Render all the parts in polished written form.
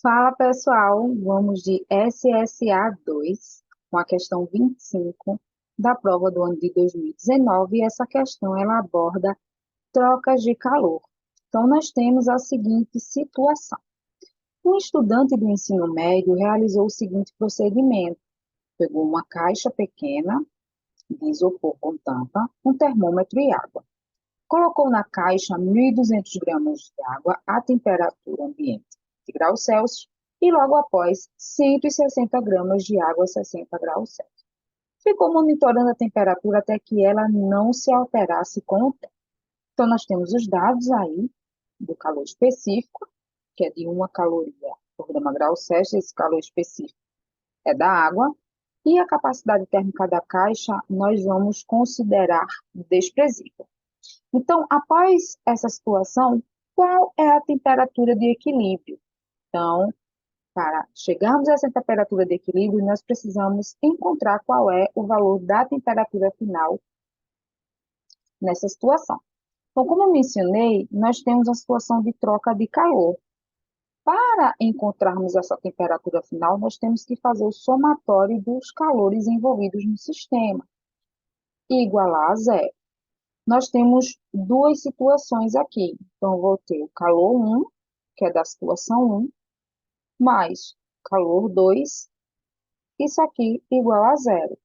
Fala pessoal, vamos de SSA2 com a questão 25 da prova do ano de 2019 e essa questão ela aborda trocas de calor. Então nós temos a seguinte situação. Um estudante do ensino médio realizou o seguinte procedimento: pegou uma caixa pequena de isopor com tampa, um termômetro e água. Colocou na caixa 1.200 gramas de água à temperatura ambiente de graus Celsius e logo após 160 gramas de água a 60 graus Celsius. Ficou monitorando a temperatura até que ela não se alterasse com o tempo. Então, nós temos os dados aí do calor específico, que é de 1 caloria por grama grau Celsius, esse calor específico é da água, e a capacidade térmica da caixa nós vamos considerar desprezível. Então, após essa situação, qual é a temperatura de equilíbrio? Então, para chegarmos a essa temperatura de equilíbrio, nós precisamos encontrar qual é o valor da temperatura final nessa situação. Então, como eu mencionei, nós temos a situação de troca de calor. Para encontrarmos essa temperatura final, nós temos que fazer o somatório dos calores envolvidos no sistema, igualar a zero. Nós temos duas situações aqui. Então, eu vou ter o calor 1, que é da situação 1, mais calor 2, isso aqui igual a zero.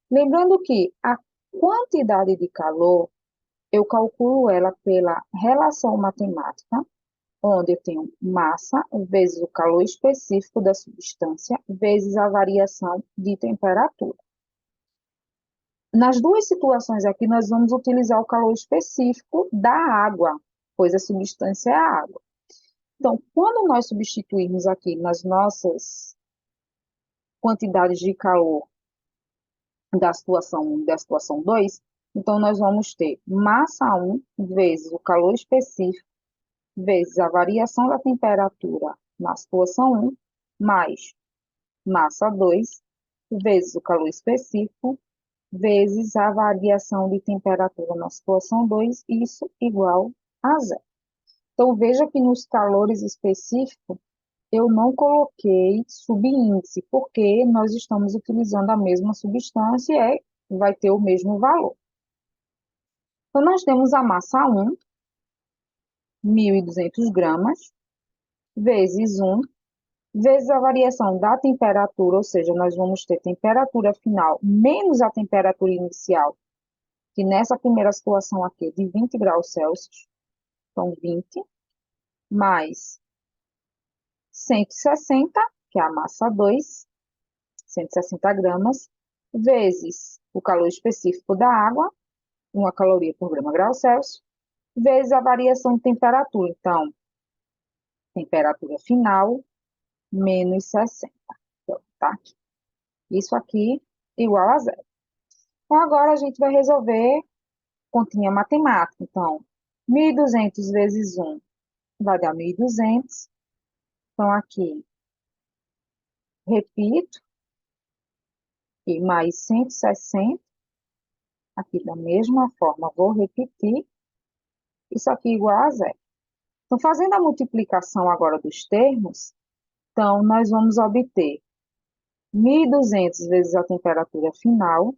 Lembrando que a quantidade de calor, eu calculo ela pela relação matemática, onde eu tenho massa vezes o calor específico da substância, vezes a variação de temperatura. Nas duas situações aqui, nós vamos utilizar o calor específico da água, pois a substância é a água. Então, quando nós substituirmos aqui nas nossas quantidades de calor da situação 1 e da situação 2, então nós vamos ter massa 1 vezes o calor específico, vezes a variação da temperatura na situação 1, mais massa 2, vezes o calor específico, vezes a variação de temperatura na situação 2, isso igual a zero. Então, veja que nos calores específicos, eu não coloquei subíndice, porque nós estamos utilizando a mesma substância e vai ter o mesmo valor. Então, nós temos a massa 1, 1.200 gramas, vezes 1, vezes a variação da temperatura, ou seja, nós vamos ter temperatura final menos a temperatura inicial, que nessa primeira situação aqui é de 20 graus Celsius, então 20, mais 160, que é a massa 2, 160 gramas, vezes o calor específico da água, 1 caloria por grama grau Celsius, vezes a variação de temperatura. Então, temperatura final menos 60. Então, tá? Isso aqui igual a zero. Então, agora a gente vai resolver continha matemática. Então, 1.200 vezes 1 vai dar 1.200. Então, aqui, repito, e mais 160. Aqui, da mesma forma, vou repetir. Isso aqui igual a zero. Então, fazendo a multiplicação agora dos termos, então, nós vamos obter 1.200 vezes a temperatura final,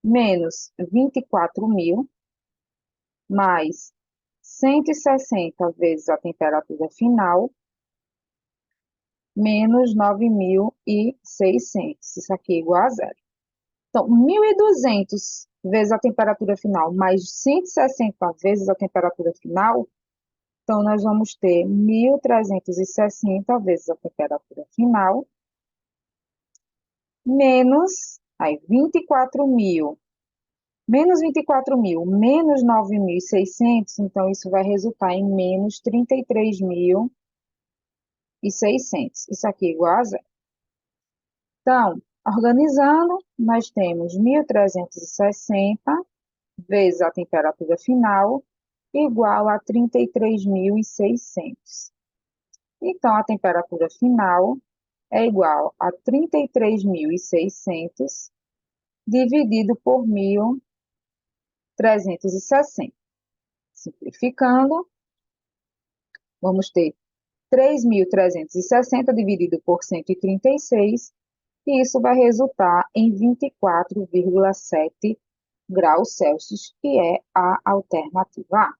menos 24.000, mais 160 vezes a temperatura final, menos 9.600. Isso aqui é igual a zero. Então, 1.200 vezes a temperatura final, mais 160 vezes a temperatura final, então, nós vamos ter 1.360 vezes a temperatura final, menos, aí, 24.000, menos 24.000, menos 9.600, então, isso vai resultar em menos 33.600. Isso aqui é igual a zero. Então, organizando, nós temos 1.360 vezes a temperatura final, igual a 33.600. Então, a temperatura final é igual a 33.600 dividido por 1.360. Simplificando, vamos ter 3.360 dividido por 136, e isso vai resultar em 24,7 graus Celsius, que é a alternativa A.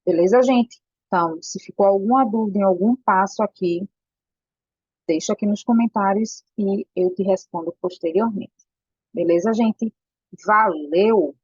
Beleza, gente? Então, se ficou alguma dúvida em algum passo aqui, deixa aqui nos comentários e eu te respondo posteriormente. Beleza, gente? Valeu!